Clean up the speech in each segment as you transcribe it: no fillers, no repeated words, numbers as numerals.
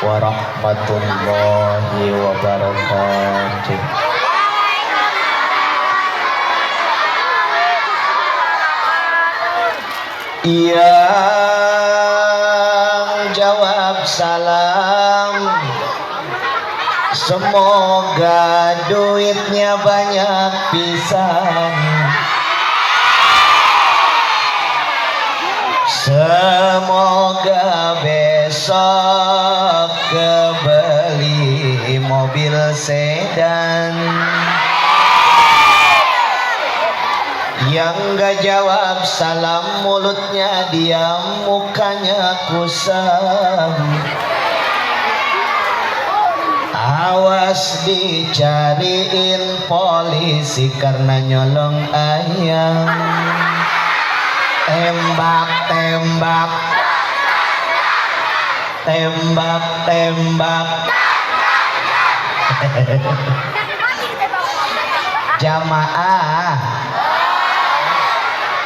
warahmatullahi wabarakatuh. Yang jawab salam, semoga duitnya banyak pisan, semoga besok kebeli mobil sedan. Yang gak jawab salam, mulutnya diam, mukanya kusam. Awas dicariin polisi karena nyolong ayam. Tembak, tembak, tembak, tembak. Jamaah,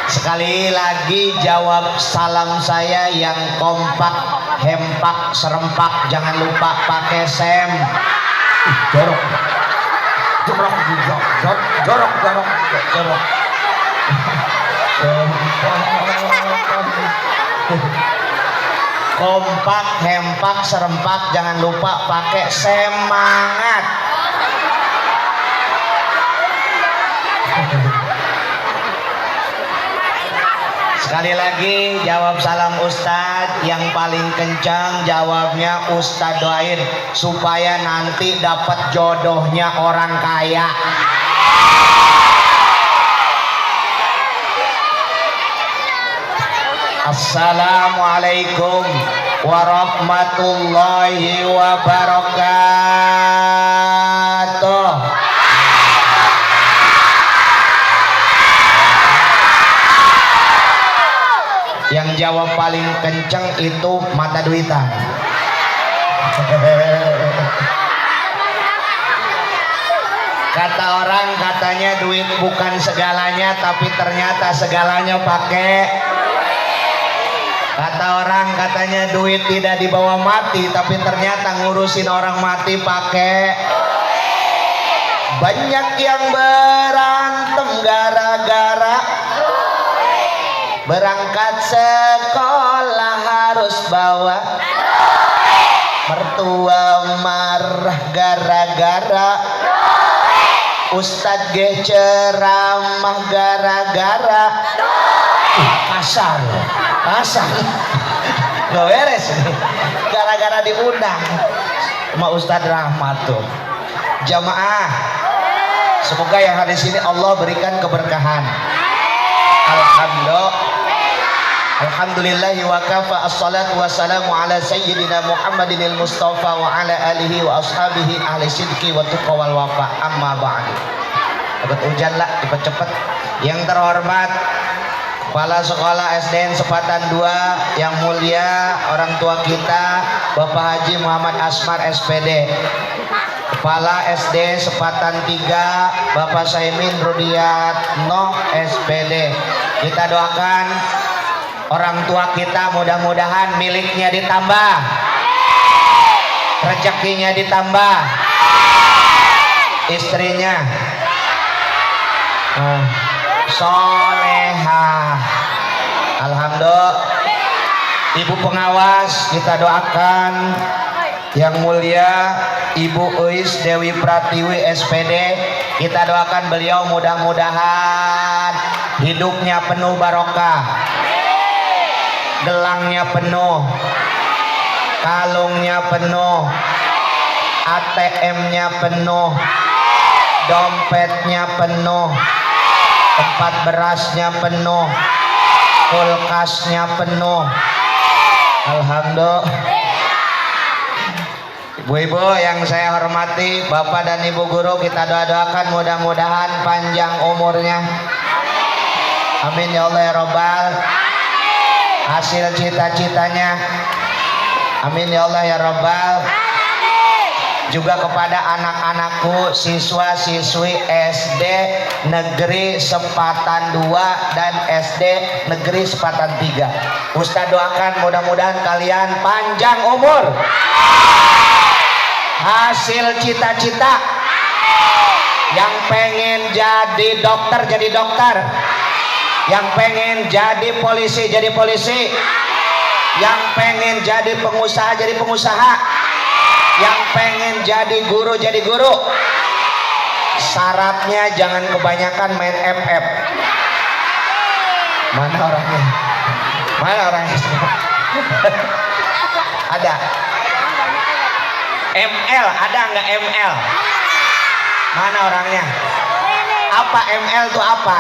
sekali lagi jawab salam saya yang kompak, hempak, serempak. Jangan lupa pakai sem. Jorok, jorok, jorok, jorok, jorok, jorok. Kompak, hempak, serempak. Jangan lupa pakai semangat. Sekali lagi jawab salam Ustadz, yang paling kencang jawabnya Ustadz doain supaya nanti dapat jodohnya orang kaya. Assalamualaikum warahmatullahi wabarakatuh. Yang jawab paling kenceng itu mata duitan. Kata orang katanya duit bukan segalanya, tapi ternyata segalanya pakai. Kata orang katanya duit tidak dibawa mati, tapi ternyata ngurusin orang mati pakai. Banyak yang berantem gara-gara berangkat sekolah harus bawa. Mertua marah gara-gara Ustadz ge ceramah gara-gara. Kasar, kasar. Gak beres nih. Gara-gara diundang sama Ustadz Rahmat tuh. Jamaah, semoga yang ada di sini Allah berikan keberkahan. Alhamdulillahi wa kafa, assalatu wassalamu ala sayyidina Muhammadinil Mustafa wa ala alihi wa ashabihi ahli sidqi wa tuqa wal wafa, amma ba'du. Dapat hujan lah, cepet-cepet. Yang terhormat Kepala Sekolah SDN Sepatan 2, yang mulia orang tua kita Bapak Haji Muhammad Asmar SPD, Kepala SD Sepatan 3 Bapak Saimin Rudiatno SPD. Kita doakan orang tua kita mudah-mudahan miliknya ditambah, rezekinya ditambah, istrinya solehah. Alhamdulillah. Ibu pengawas kita doakan yang mulia Ibu Uis Dewi Pratiwi SPD, kita doakan beliau mudah-mudahan hidupnya penuh barokah, gelangnya penuh, kalungnya penuh, ATM-nya penuh, dompetnya penuh, tempat berasnya penuh, kulkasnya penuh. Alhamdulillah. Ibu-ibu yang saya hormati, Bapak dan Ibu guru, kita doakan mudah-mudahan panjang umurnya. Amin ya Allah ya Rabbal. Hasil cita-citanya. Amin ya Allah ya Rabbal. juga kepada anak-anakku siswa-siswi SD Negeri Sepatan 2 dan SD Negeri Sepatan 3. Ustaz doakan mudah-mudahan kalian panjang umur, hasil cita-cita, yang pengen jadi dokter jadi dokter, yang pengen jadi polisi jadi polisi, yang pengen jadi pengusaha jadi pengusaha, yang pengen jadi guru jadi guru. Syaratnya jangan kebanyakan main FF. Mana orangnya? Mana orangnya? Ada ML, ada nggak ML? Mana orangnya? Apa ML itu apa?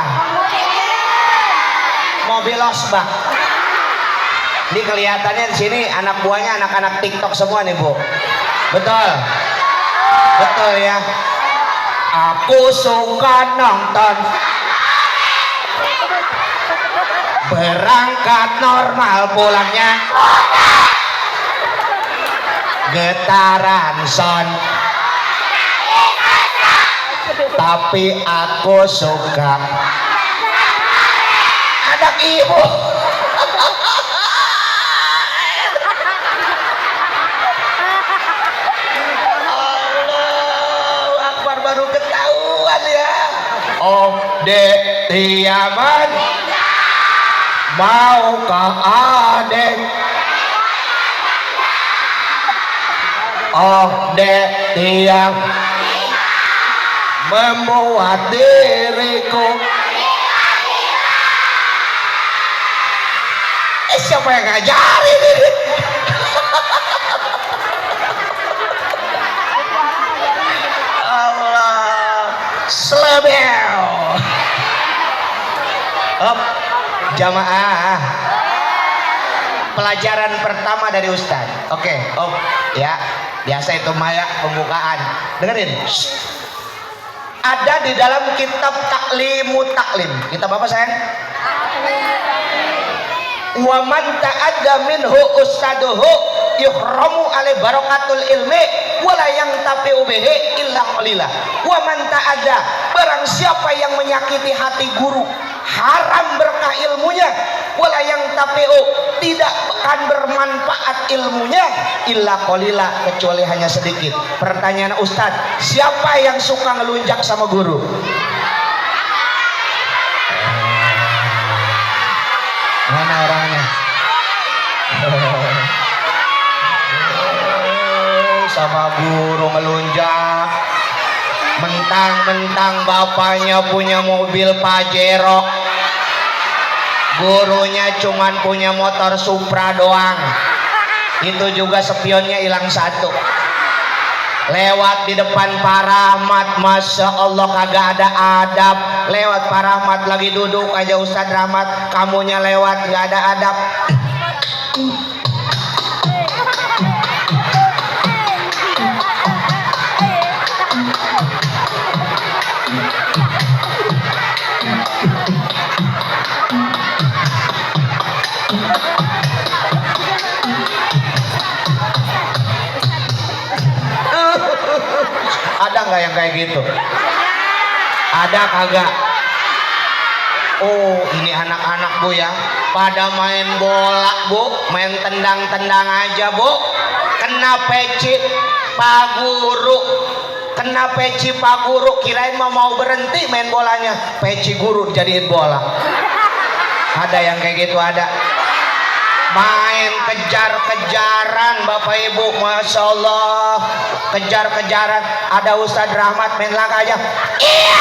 Mobil losbak. Ini kelihatannya di sini anak buahnya anak-anak TikTok semua nih, Bu. Betul. Betul ya. Aku suka nonton. Berangkat normal pulangnya. Getaran son. Tapi aku suka anak ibu. Allahu Akbar, baru ketahuan ya. Oh dek Tiaman, maukah adek? Oh dek Tiang membuat diriku. Siapa yang ngajarin ini? Allah selebel. Jamaah, pelajaran pertama dari Ustaz. Oke, ya, biasa itu Maya pembukaan. Dengerin. Ada di dalam kitab Taklimut Taklim. Kitab apa sayang? Wa man ta'adda minhu ustaduhu yuhramu alai barakatul ilmi wala yang tapi'u bihi illa qalila. Wa man ta'adda, barang siapa yang menyakiti hati guru, haram berkah ilmunya, wala yang tapi'u, tidak akan bermanfaat ilmunya illa qalila, kecuali hanya sedikit. Pertanyaan Ustaz, siapa yang suka ngelunjak sama guru? Mana orangnya? Sama guru ngelunjak. Mentang-mentang bapaknya punya mobil Pajero, gurunya cuman punya motor Supra doang. Itu juga spionnya hilang satu. Lewat di depan Pak Rahmat, Masya Allah kagak ada adab. Lewat Pak Rahmat lagi duduk aja, Ustadz Rahmat kamunya lewat gak ada adab. Ada nggak yang kayak gitu? Ada kagak? Oh, ini anak-anak Bu ya, pada main bola Bu, main tendang-tendang aja Bu, kena peci Pak Guru, kena peci Pak Guru, kirain mau berhenti main bolanya, peci guru jadiin bola. Ada yang kayak gitu, ada. Main kejar-kejaran Bapak Ibu, Masya Allah, kejar-kejaran. Ada Ustadz Rahmat main laka aja, iya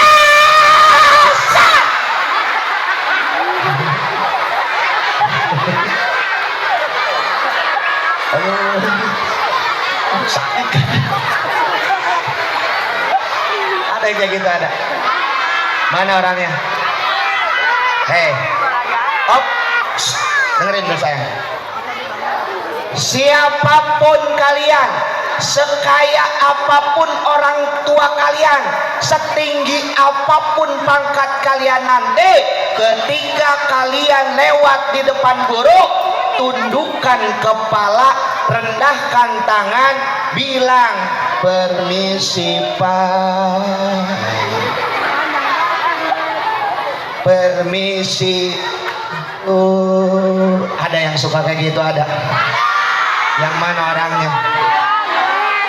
sakit. Ada yang kayak gitu, ada. Mana orangnya? Hei, dengerin dulu sayang. Siapapun kalian, sekaya apapun orang tua kalian, setinggi apapun pangkat kalian nanti, ketika kalian lewat di depan guru, tundukkan kepala, rendahkan tangan, bilang permisi Pak, permisi. Ada yang suka kayak gitu, ada. Yang mana orangnya?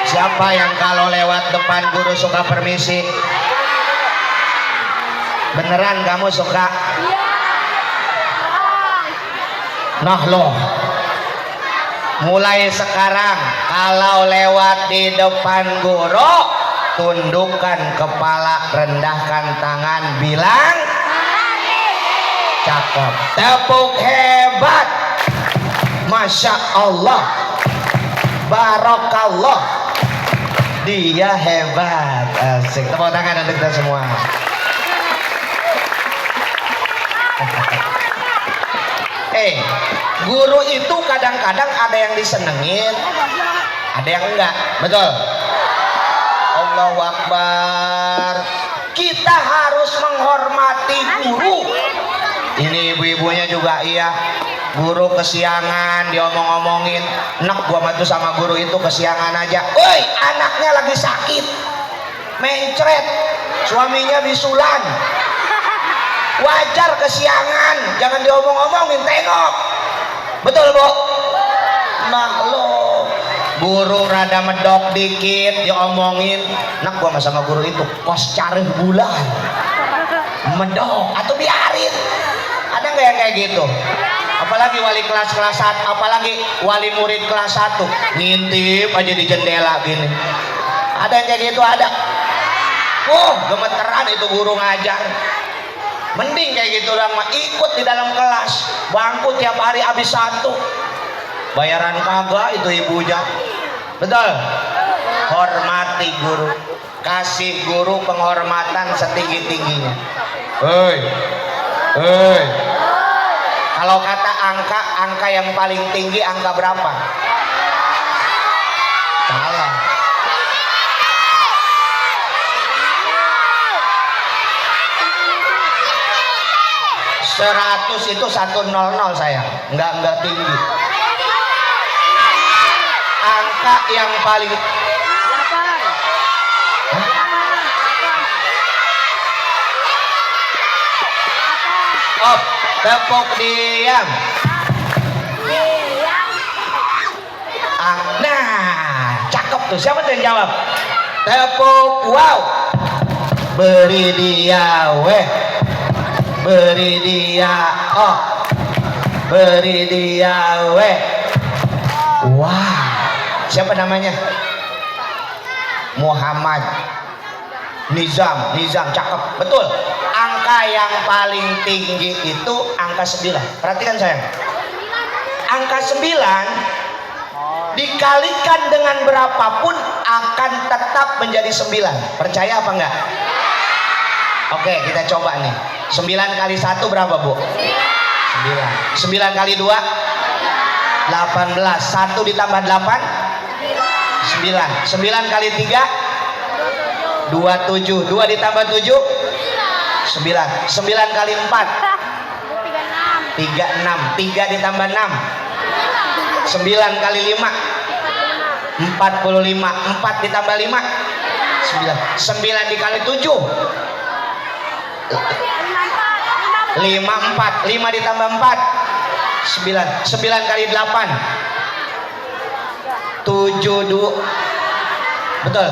Siapa yang kalau lewat depan guru suka permisi? Beneran kamu suka? Nah loh, mulai sekarang kalau lewat di depan guru, tundukkan kepala, rendahkan tangan, bilang cakep, tepuk hebat, Masya Allah, Barokallah, dia hebat. Asik, tepuk tangan untuk kita semua. Guru itu kadang-kadang ada yang disenengin, ada yang enggak, betul? Allahu Akbar. Kita harus menghormati guru. Ini ibu-ibunya juga iya. Guru kesiangan diomong-omongin, nek gua matu sama guru itu kesiangan aja. Woi, anaknya lagi sakit, mencret, suaminya bisulan. Wajar kesiangan, jangan diomong-omongin, tengok. Betul Bu? Maklum. Guru rada medok dikit diomongin, nak gua sama guru itu kos cari bulan. Medok atau biarin. Ada nggak yang kayak gitu? Apalagi wali kelas 1, apalagi wali murid kelas 1 ngintip aja di jendela gini. Ada yang kayak gitu, ada. Gemeteran itu guru ngajar. Mending kayak gitu orang mah ikut di dalam kelas, bangku tiap hari habis 1, bayaran kagak itu ibunya. Betul? Hormati guru, kasih guru penghormatan setinggi-tingginya. Hei, kalau kata angka yang paling tinggi angka berapa? Salah. 100 itu 100 sayang, enggak tinggi. Angka yang paling tepuk diam. Nah, cakep tuh. Siapa tuh yang jawab? Tepuk wow. Beri dia weh. Beri dia beri dia weh. Wah, siapa namanya? Muhammad Nizam, cakep, betul. Angka yang paling tinggi itu angka 9. Perhatikan sayang, angka 9 dikalikan dengan berapapun akan tetap menjadi 9. Percaya apa enggak? Oke, kita coba nih. 9 kali 1 berapa Bu? 9. 9 kali 2 18. 1 ditambah 8 9. 9 kali 3 27. 2 ditambah 7 9. 9 kali 4 36. 3 ditambah 6 9 kali 5 45. 4 ditambah 5 9. 9 dikali 7 54. 5 ditambah 4 9. 9 kali 8 72. Betul?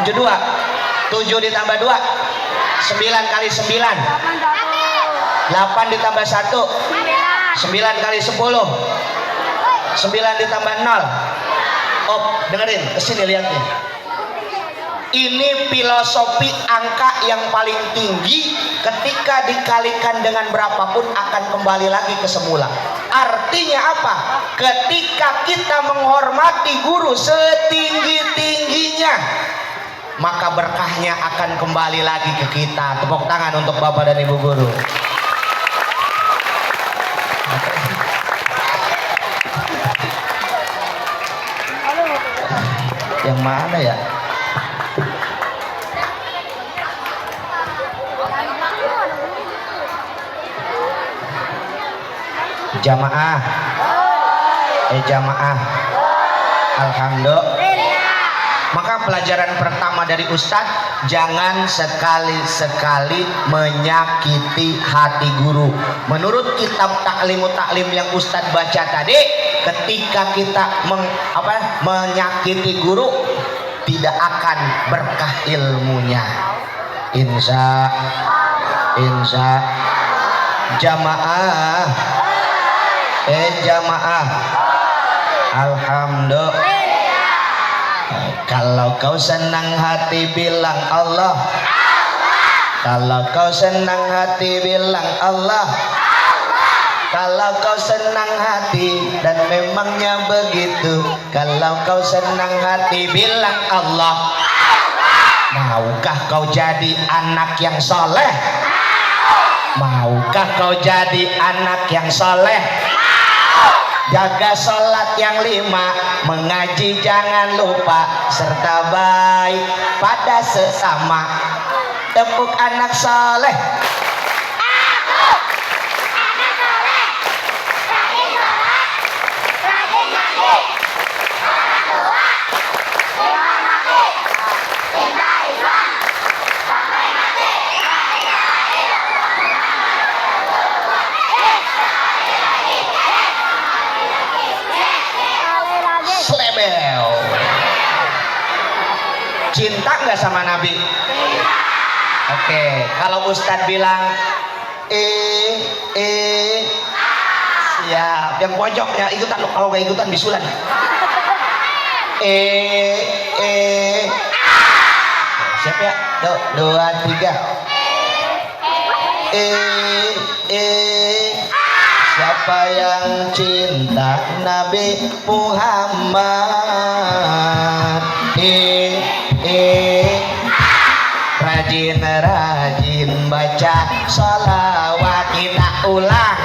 72. 7 ditambah 2 9 kali 9 8 ditambah 1 9 kali 10 9 ditambah 0. Dengerin, kesini lihat nih. Ini filosofi angka yang paling tinggi, ketika dikalikan dengan berapapun akan kembali lagi ke semula. Artinya apa? Ketika kita menghormati guru setinggi-tingginya, maka berkahnya akan kembali lagi ke kita. Tepuk tangan untuk Bapak dan Ibu guru. Yang mana ya? Jamaah. Jamaah. Alhamdulillah. Maka pelajaran pertama dari Ustadz, jangan sekali-sekali menyakiti hati guru. Menurut kitab Ta'limut Ta'lim yang Ustadz baca tadi, ketika kita menyakiti guru, tidak akan berkah ilmunya. Insya jamaah jamaah alhamdulillah. Kalau kau senang hati bilang Allah. Kalau kau senang hati bilang Allah. Kalau kau senang hati, dan memangnya begitu, kalau kau senang hati bilang Allah. Maukah kau jadi anak yang soleh? Maukah kau jadi anak yang soleh? Jaga sholat yang 5, mengaji jangan lupa, serta baik pada sesama. Tepuk anak soleh. Cinta nggak sama Nabi? Oke, kalau Ustadz bilang siap. Yang pojoknya ikutan, kalau nggak ikutan bisulan. Siap ya? Yuk, 2, 3. Siapa yang cinta Nabi Muhammad? Rajin baca sholawat, kita ulang.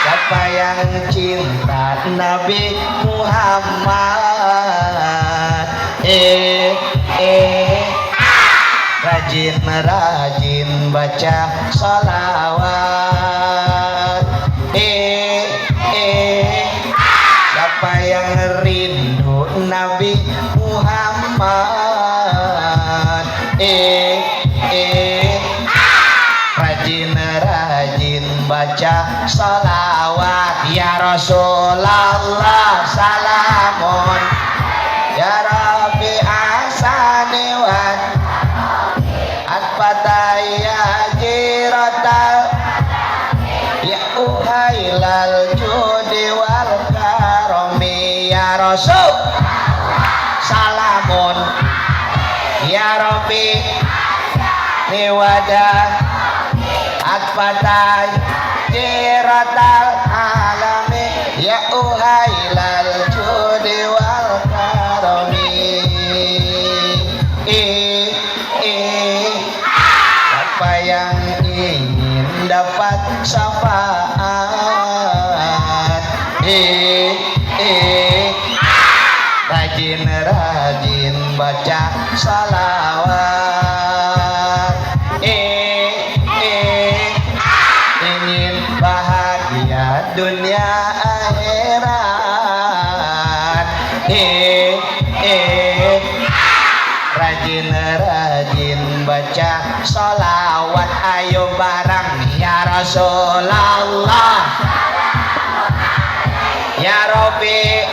Siapa yang cinta Nabi Muhammad? Rajin baca sholawat. Siapa yang rindu Nabi Muhammad? Rajin baca sholawat. Ya Rasulullah salamun, ya Rabbi asani wa atfataya jiratal, ya uhailal judi wal karomi. Ya Rasul salamun, ya Rabbi niwada atfatay jiratal alami, ya uhailal judi wal karomi. Siapa yang ingin dapat syafaat? Rajin baca salawat. Ingin bahagia dunia akhirat. Rajin baca sholawat. Ayo bareng. Ya Rasulullah, ya Rabbi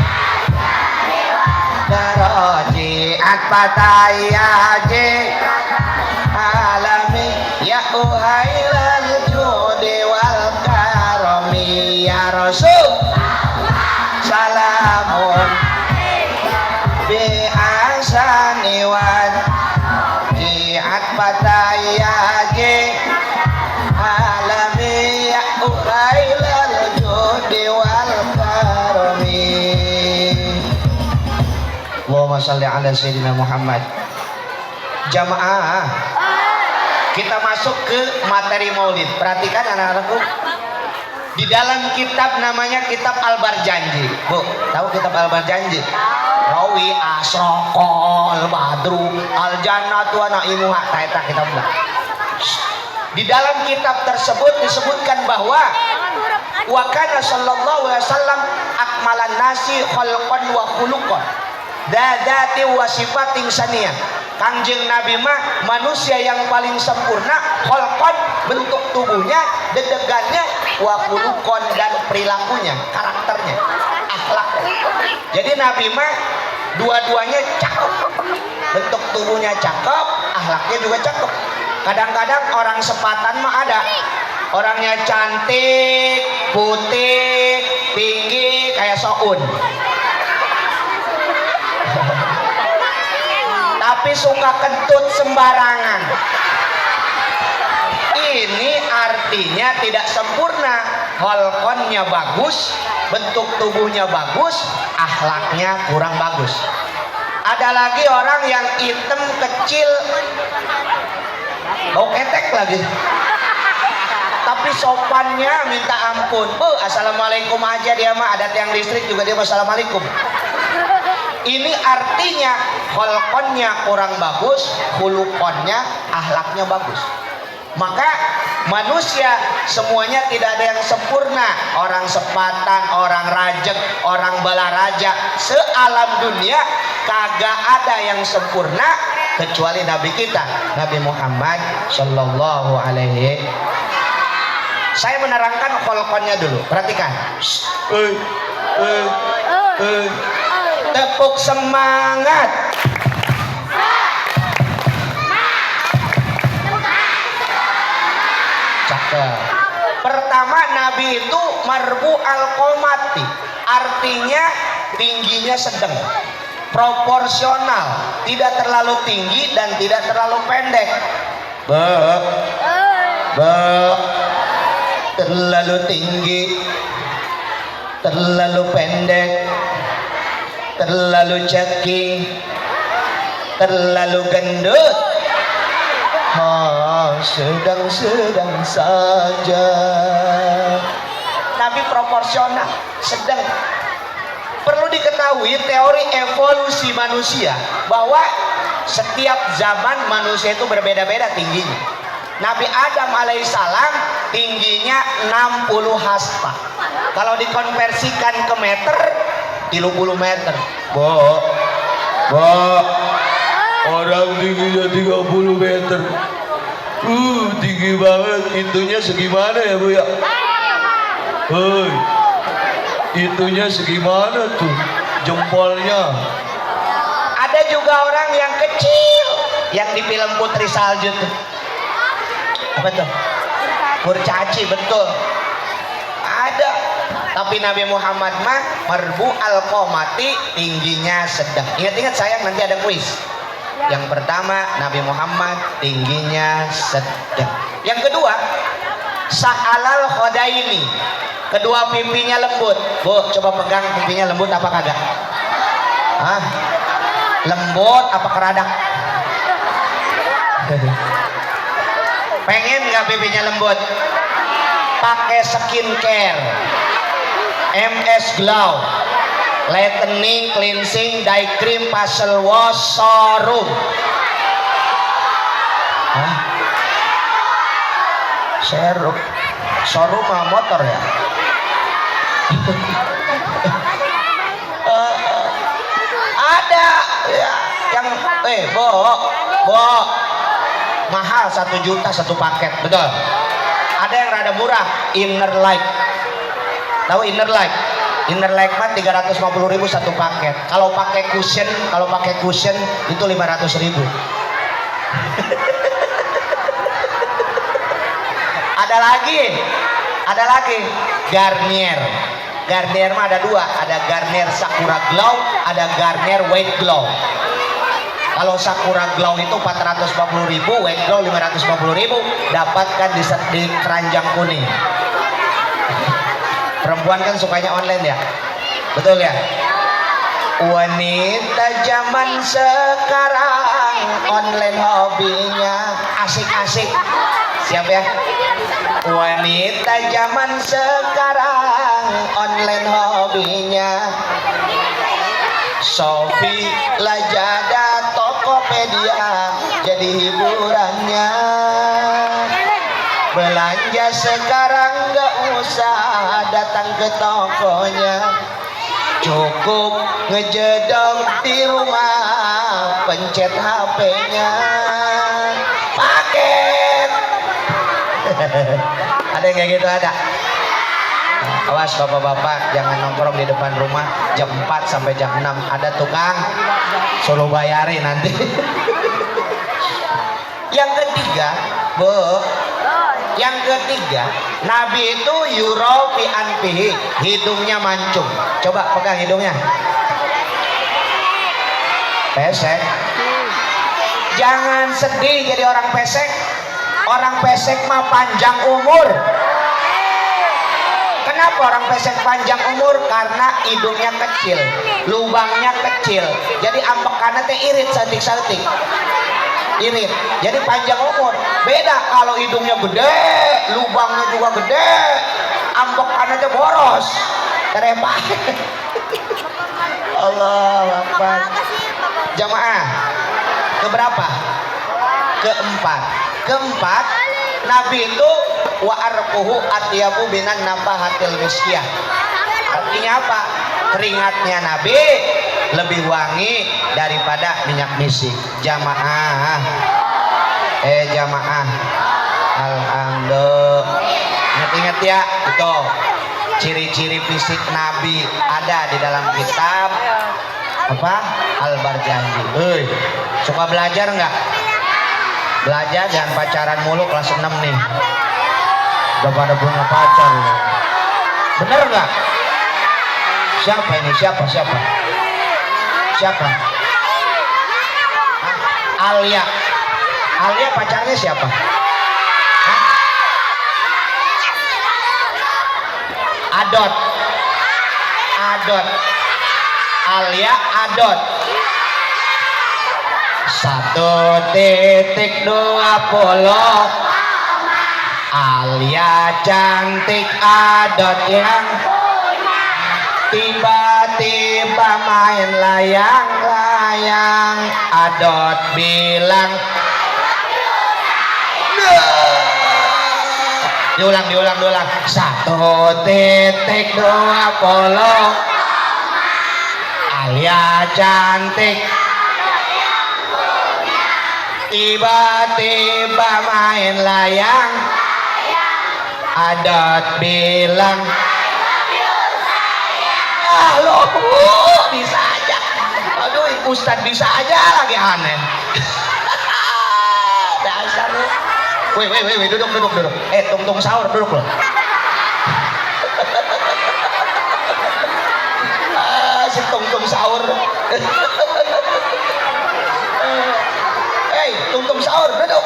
daraji atpatayaji alami, ya uhailal judi wal karomi. Ya Rasul salamun bi asani wan di atpatayaji alami, ya uhailal judi wal karomi. Allahumma shalli ala sayyidina Muhammad. Jamaah, kita masuk ke materi maulid. Perhatikan anak-anakku, di dalam kitab namanya kitab Al-Barjanji. Bu, tahu kitab Al-Barjanji? Rawi asraqal badru al jannatu wa naimuha. Taeta kitabna. Di dalam kitab tersebut disebutkan bahwa Wa kana sallallahu alaihi wasallam akmalan nasi khalqan wa khuluqan dadati wa sifatin saniyah. Kanjeng Nabi mah manusia yang paling sempurna, khalqan bentuk tubuhnya, dedegannya, wa khuluqan dan perilakunya, karakternya, akhlaknya. Jadi Nabi mah dua-duanya cakep. Bentuk tubuhnya cakep, akhlaknya juga cakep. Kadang-kadang orang sepatan mah ada orangnya cantik, putih, tinggi kayak Soun. Tapi suka kentut sembarangan. Ini artinya tidak sempurna. Holkonnya bagus, bentuk tubuhnya bagus, akhlaknya kurang bagus. Ada lagi orang yang hitam kecil, bau ketek lagi. Tapi sopannya minta ampun. Assalamualaikum aja dia mah, ada tiang listrik juga dia assalamualaikum. Ini artinya kholkonnya kurang bagus, khulukonnya, akhlaknya bagus. Maka manusia semuanya tidak ada yang sempurna. Orang sepatan, orang rajek, orang balaraja, sealam dunia kagak ada yang sempurna kecuali Nabi kita, Nabi Muhammad Shallallahu Alaihi. Saya menerangkan kholkonnya dulu. Perhatikan. Tepuk semangat. Cakep. Pertama, Nabi itu marbu al-qomati, artinya tingginya sedang, proporsional, tidak terlalu tinggi dan tidak terlalu pendek. Terlalu tinggi, terlalu pendek, terlalu ceking, terlalu gendut, sedang-sedang saja. Nabi proporsional, sedang. Perlu diketahui teori evolusi manusia bahwa setiap zaman manusia itu berbeda-beda tingginya. Nabi Adam alaihissalam tingginya 60 hasta. Kalau dikonversikan ke meter, 30 meter. Orang tingginya 30 meter. Tinggi banget. Itunya segimana ya Bu ya? Hei, itunya segimana tuh? Jempolnya. Ada juga orang yang kecil, yang di film Putri Salju tuh. Apa tuh? Kurcaci, betul. Ada. Tapi Nabi Muhammad mah marbu al-qomati, tingginya sedang. Ingat-ingat sayang, nanti ada kuis. Yang pertama, Nabi Muhammad tingginya sedang. Yang kedua, sa'alal khodaini, kedua pipinya lembut. Bu, coba pegang pipinya lembut apa kagak? Hah? Lembut apa keradak? Pengen nggak pipinya lembut? Pakai skincare, MS Glow, lightening, cleansing, dye cream, facial wash, serum. Hah? Serum mah motor ya? Ada ya, yang mahal 1 juta satu paket, betul. Ada yang rada murah, Inner Light. Tahu Inner Light? Inner Light mah 350.000 satu paket. Kalau pakai cushion itu 500.000. Ada lagi Garnier. Garnier mah ada 2, ada Garnier Sakura Glow, ada Garnier White Glow. Kalau Sakura Glow itu 450.000, White Glow 550.000, dapatkan di keranjang kuning. Perempuan kan sukanya online ya, betul ya? Wanita zaman sekarang online hobinya asik-asik. Siapa ya? Wanita zaman sekarang online hobinya Shopee, Lazada, Tokopedia jadi hiburannya. Belanja sekarang gak usah datang ke tokonya, cukup ngejedong di rumah, pencet HP-nya, paket. Ada yang kayak gitu ada? Awas bapak-bapak jangan nongkrong di depan rumah jam 4 sampai jam 6, ada tukang suruh bayarin nanti. Yang ketiga, Bu, yang ketiga, Nabi itu yuro fi anfihi, hidungnya mancung. Coba pegang hidungnya. Pesek. Jangan sedih jadi orang pesek. Orang pesek mah panjang umur. Kenapa orang pesek panjang umur? Karena hidungnya kecil, lubangnya kecil, jadi ambekannya teh irit satik-satik, irit, jadi panjang umur. Beda kalau hidungnya gede, lubangnya juga gede, ambekannya teh boros, terepak. Allah Akbar. Jamaah keberapa? Keempat. Keempat, Nabi itu wa arquhu atyabu binan nafahatil miskiyah. Artinya apa? Keringatnya Nabi lebih wangi daripada minyak misik. Jamaah. Jamaah. Alhamdulillah. Ingat-ingat ya, itu ciri-ciri fisik Nabi ada di dalam kitab apa? Al-Barjanji. Suka belajar enggak? Belajar, jangan pacaran mulu, kelas 6 nih. Udah pada punya pacar ya. Bener nggak? Siapa ini? Siapa? Hah? Alia. Alia pacarnya siapa? Hah? Adot. Alia Adot. 1.20 Alia cantik Adot yang tiba-tiba main layang-layang. Adot bilang diulang 1.20 Alia cantik tiba-tiba main layang. Adot bilang loh, bisa aja. Aduh, Ustadz bisa aja lagi aneh. Dasar lu. Woi, duduk. Tung sahur, duduk loh. Si tung sahur. Tung sahur, duduk.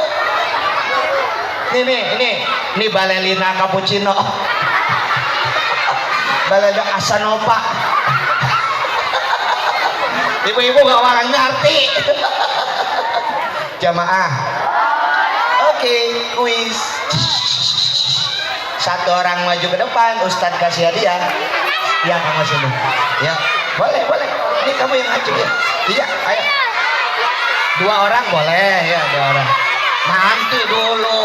Ini balelina cappuccino. Balada Asanova. Ibu-ibu gak bakal ngerti. Jamaah. Oke, kuis. Satu orang maju ke depan, Ustadz kasih hadiah. Ya, kamu sini. Ya, boleh. Ini kamu yang maju ya. Iya, ayo. 2 orang boleh ya, 2 orang. Nanti dulu.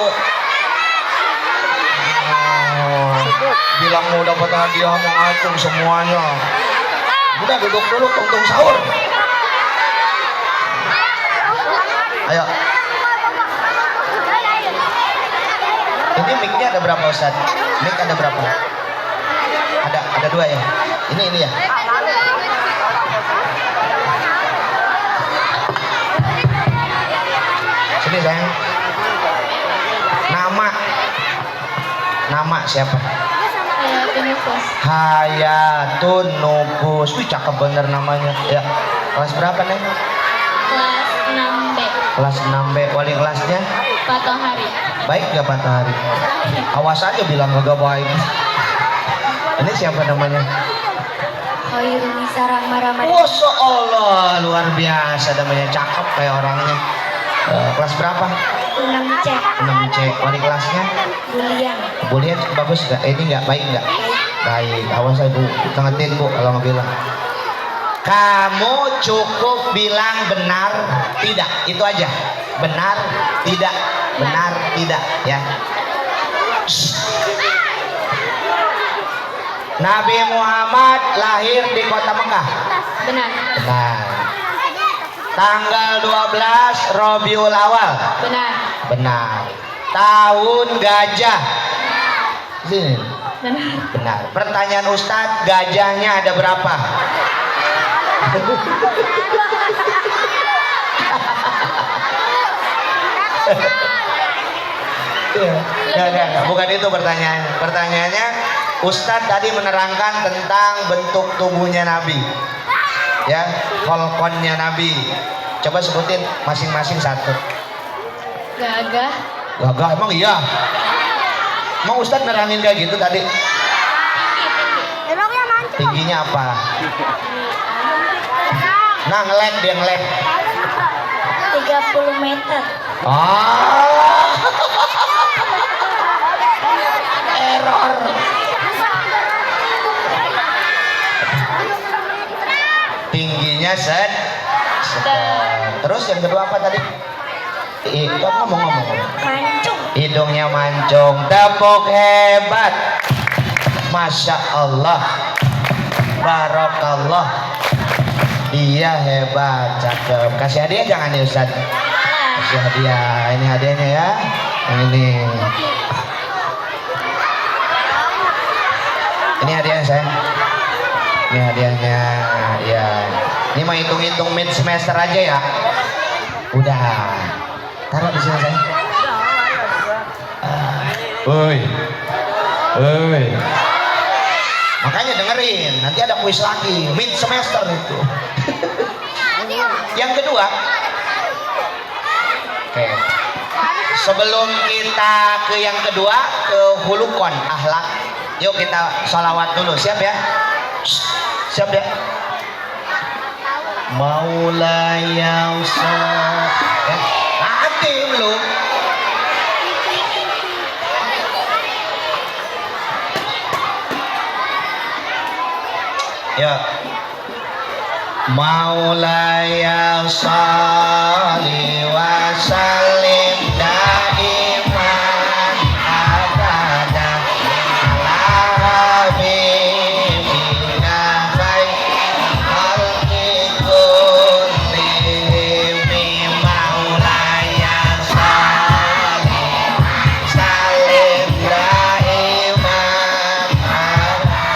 Bilang mau dapat hadiah mau acung semuanya. Udah duduk dulu, tung sahur. Ayo. Ini mic-nya ada berapa Ustaz? Mic ada berapa? Ada 2 ya. Ini ya. Sini sayang. Nama siapa? Hayatun Nufus. Wih, cakep bener namanya. Ya. Kelas berapa nih? Kelas 6B. Kelas 6B. Wali kelasnya? Pak Tohari. Baik gak Pak Tohari? Awas aja bilang gak baik. Ini siapa namanya? Khairunisa Rahma Ramadhan. Masya Allah, luar biasa namanya, cakep kayak orangnya. Kelas berapa? 6C. 6C. Wali kelasnya? Bulian bagus gak? Ini gak baik gak? Baik. Awas aja Bu, tengetin Bu kalau nggak bilang. Kamu cukup bilang benar tidak, itu aja. Benar tidak, benar tidak ya. Nabi Muhammad lahir di kota Mekah. Benar. Benar. Tanggal 12 Rabiul Awal. Benar. Benar. Tahun gajah. Sini. Benar. Benar. Pertanyaan Ustadz, gajahnya ada berapa? Enggak, bukan itu pertanyaannya. Pertanyaannya, Ustadz tadi menerangkan tentang bentuk tubuhnya Nabi. Ya, kolkonnya Nabi. Coba sebutin masing-masing satu. Gagah. Gagah, emang iya? Emang Ustadz nerangin kayak gitu tadi? Tingginya apa? Nah, ngelek dia ngelek. 30 meter. Ah, error. Tingginya sedang. Terus yang kedua apa tadi? Itu ngomong-ngomong. Mancung. Hidungnya mancung. Tepuk hebat. Masya Allah. Barokallah. Dia hebat, cakep. Kasih hadiah jangan ya Ustaz. Kasih hadiah. Ini hadiahnya ya. Yang ini. Ini hadiah saya. Ini hadiahnya. Ya. Ini mau hitung-hitung mid semester aja ya. Udah. Taruh di sini saya. Woi. Woi. Makanya dengerin, nanti ada kuis lagi mid semester itu. Yang kedua, oke. Sebelum kita ke yang kedua, ke hulukon akhlak, yuk kita sholawat dulu, siap ya? Siap ya? Maulaya ya. Nanti belum. Ya. Maulaya sholli wa sallim daiman abada ala habibina khairil khalqi kullihim. Maulaya sholli wa sallim daiman abada.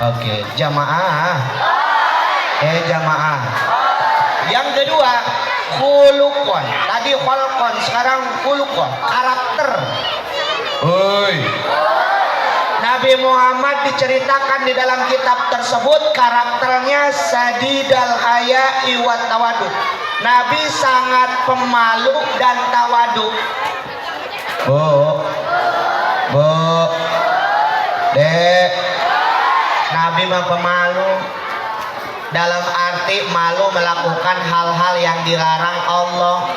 Oke, jamaah. Jamaah. Yang kedua, khulukon. Tadi kholkon, sekarang khulukon, karakter. Hoi. Nabi Muhammad diceritakan di dalam kitab tersebut karakternya sadidal haya'i wa tawadu. Nabi sangat pemalu dan tawadu. Bu, Dek. Nabi mah pemalu. Dalam arti malu melakukan hal-hal yang dilarang Allah.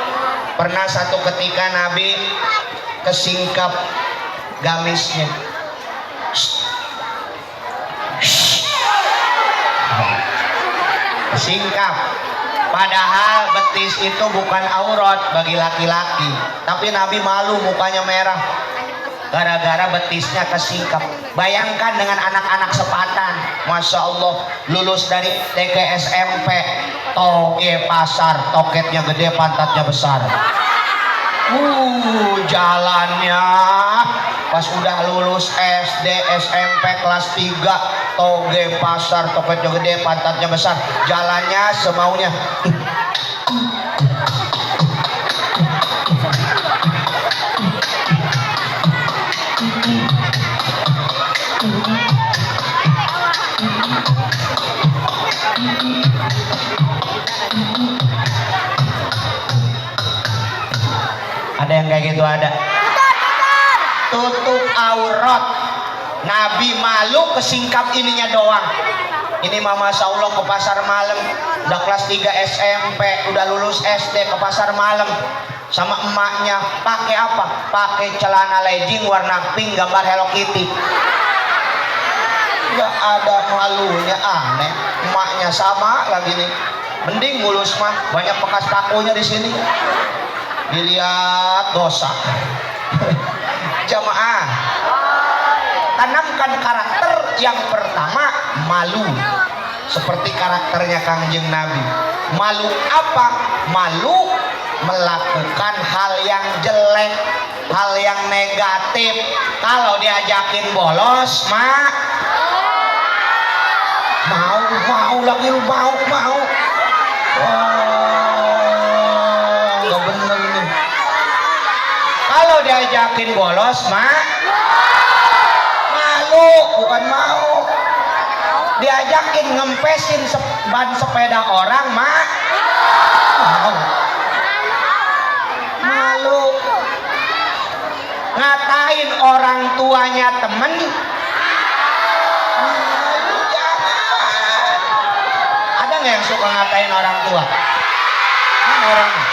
Pernah satu ketika Nabi kesingkap gamisnya. Singkap. Padahal betis itu bukan aurat bagi laki-laki, tapi Nabi malu, mukanya merah gara-gara betisnya kesingkap. Bayangkan dengan anak-anak sepatan, Masya Allah, lulus dari TK SMP, toge pasar, toketnya gede, pantatnya besar. Jalannya pas udah lulus SD, SMP kelas 3, toge pasar, toketnya gede, pantatnya besar, jalannya semaunya. Ada yang kayak gitu, ada. Tutup aurat. Nabi malu kesingkap ininya doang. Ini mama Masya Allah ke pasar malam, udah kelas 3 SMP, udah lulus SD, ke pasar malam sama emaknya. Pakai apa? Pakai celana legging warna pink gambar Hello Kitty. Gak ada malunya, aneh. Emaknya sama lagi nih. Mending mulus mah, banyak bekas pakunya di sini. Dilihat dosa. Jamaah, tanamkan karakter yang pertama, malu. Seperti karakternya Kangjeng Nabi. Malu apa? Malu melakukan hal yang jelek, hal yang negatif. Kalau diajakin bolos, mak mau lagi, lu mau. Gak bener ini. Kalau diajakin bolos, mak malu, bukan mau. Diajakin ngempesin ban sepeda orang, mak mau. Malu. Ngatain orang tuanya temen, malu. Jangan. Ada nggak yang suka ngatain orang tua? Mana orangnya?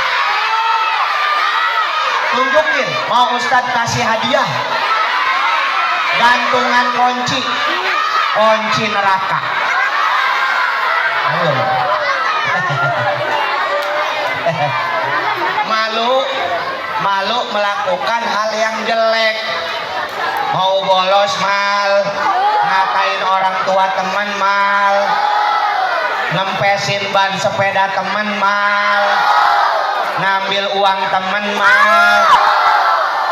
Tunjukin. Mau Ustadz kasih hadiah gantungan kunci neraka. Ayo. Malu melakukan hal yang jelek. Mau bolos mal, ngatain orang tua teman mal, ngempesin ban sepeda teman mal, ngambil uang teman mal,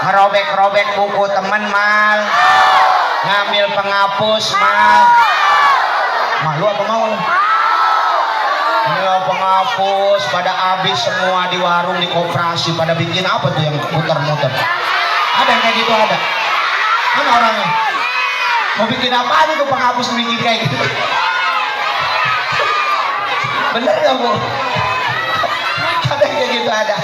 ngerobek-robek buku teman mal, ngambil penghapus mal. Malu apa mau? Ini penghapus pada habis semua di warung, di koperasi, pada bikin apa tuh yang muter-muter? Ada yang kayak gitu, ada. Mana orangnya? Mau bikin apa itu penghapus bikin kayak gitu? Bener gak, Bu? Ada yang kayak gitu, ada.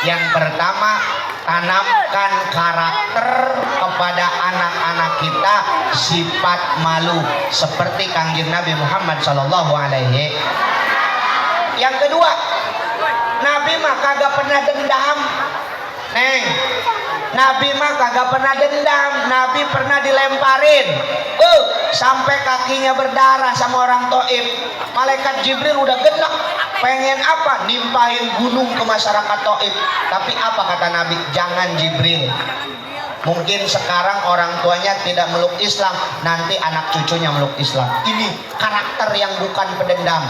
Yang pertama, tanamkan karakter kepada anak-anak kita sifat malu seperti Kangjeng Nabi Muhammad SAW. Yang kedua, Nabi mah kagak pernah dendam. Neng, Nabi mah kagak pernah dendam. Nabi pernah dilemparin sampai kakinya berdarah sama orang Taif. Malaikat Jibril udah genak, pengen apa? Nimpahin gunung ke masyarakat Taif. Tapi apa kata Nabi? Jangan Jibril. Mungkin sekarang orang tuanya tidak meluk Islam, nanti anak cucunya meluk Islam. Ini karakter yang bukan pendendam.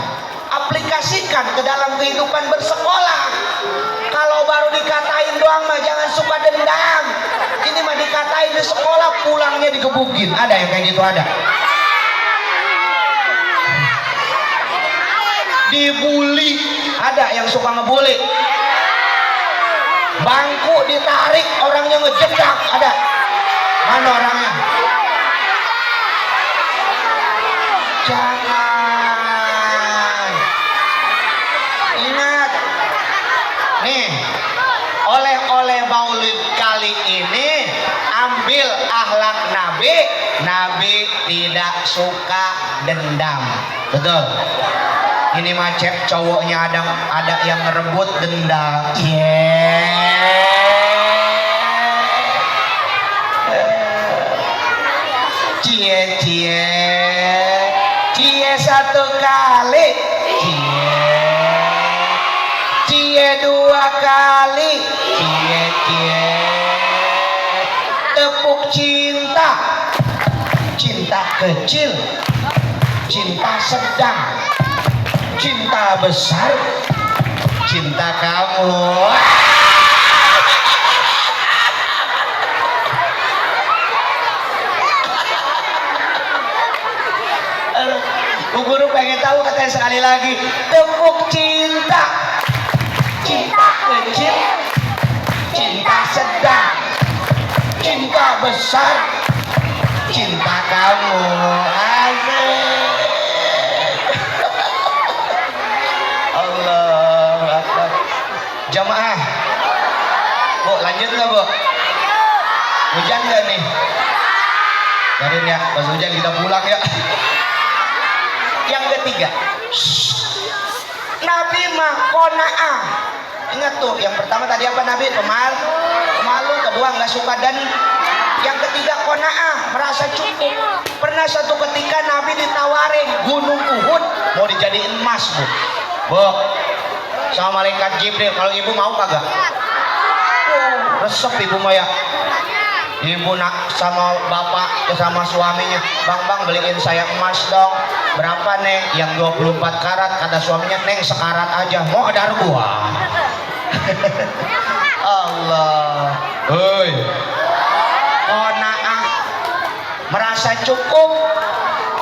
Aplikasikan ke dalam kehidupan bersekolah. Kalau baru dikatain doang mah jangan suka dendam. Ini mah dikatain dari sekolah pulangnya digebukin. Ada yang kayak gitu, ada. Dibully, ada yang suka ngebully. Bangku ditarik, orangnya ngejedak, ada. Mana orangnya? Jangan. Ingat. Nih, oleh-oleh Maulid kali ini ambil akhlak Nabi. Nabi tidak suka dendam. Betul. Ini macet cowoknya ada yang ngerebut dendam. Cie cie cie satu kali, cie dua kali, cie tepuk cinta, cinta kecil, cinta sedang, cinta besar, cinta kamu. Bu Guru pengen tahu, katanya sekali lagi. Tepuk cinta, cinta kecil, cinta sedang, cinta besar, cinta kamu. Asik. Allah Akbar. Jamaah, Bu, lanjut nggak, Bu? Hujan nggak nih? Biarin ya, pas hujan kita pulang ya. Yang ketiga, Nabi mah qanaah. Ingat tuh, yang pertama tadi apa Nabi? Pemalu, kedua nggak suka, dan yang ketiga qanaah, merasa cukup. Pernah satu ketika Nabi ditawarin gunung Uhud mau dijadiin emas, Bu, sama malaikat Jibril. Kalau ibu mau kagak? Resep ibu Maya. Ibu nak sama bapak sama suaminya, bang beliin saya emas dong. Berapa neng? Yang 24 karat. Kata suaminya, neng sekarat aja. Mau ada gua. Allah. Hei. Qanaah, merasa cukup.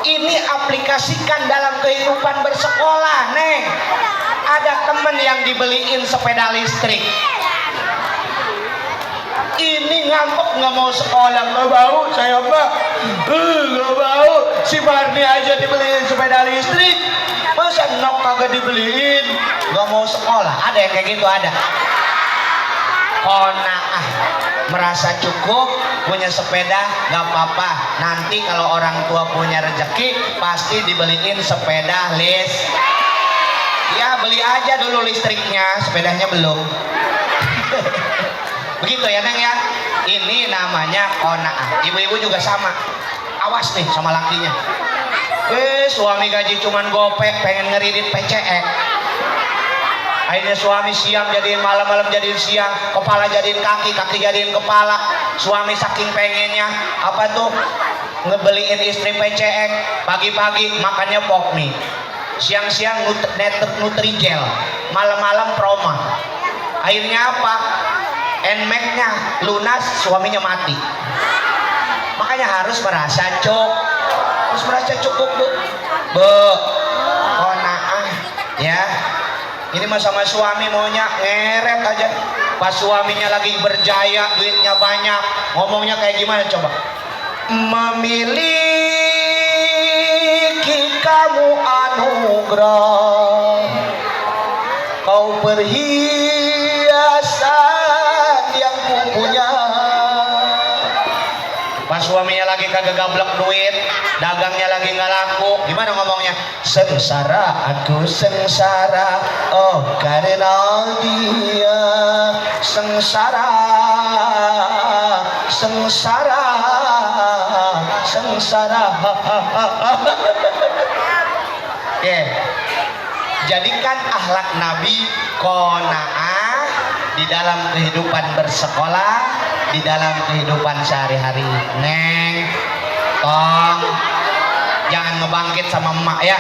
Ini aplikasikan dalam kehidupan bersekolah, neng. Ada temen yang dibeliin sepeda listrik. Ini ngambek nggak mau sekolah, nggak mau saya Mbak, nggak mau. Si Barni aja dibeliin sepeda listrik, masa Nok kagak dibeliin? Nggak mau sekolah. Ada yang kayak gitu, ada. Qanaah, merasa cukup, punya sepeda nggak apa-apa. Nanti kalau orang tua punya rezeki pasti dibeliin sepeda listrik. Ya beli aja dulu listriknya, sepedanya belum. Begitu ya Neng ya. Ini namanya qanaah. Ibu-ibu juga sama. Awas nih sama lakinya. Suami gaji cuman gopek, pengen ngeridit PCE. Akhirnya suami siang jadiin malam, malam jadiin siang, kepala jadiin kaki, kaki jadiin kepala. Suami saking pengennya apa tuh? Ngebeliin istri PCE. Pagi-pagi makannya pop mie. Siang-siang Nutrijel. Malam-malam Proma. Akhirnya apa? Nmax-nya lunas, suaminya mati. Makanya harus merasa cukup, Bu. Qanaah ya. Ini mah sama suami maunya ngeret aja. Pas suaminya lagi berjaya, duitnya banyak, ngomongnya kayak gimana coba? Memiliki kamu anugerah, kau perhiasan yang kupunya. Pas suaminya lagi kagak gablek duit, dagangnya lagi nggak laku, gimana ngomongnya? Sengsara, aku sengsara, oh karena dia. Sengsara, sengsara, sengsara. Jadikan akhlak Nabi qanaah di dalam kehidupan bersekolah, di dalam kehidupan sehari-hari. Neng, tong, jangan ngebangkit sama emak ya.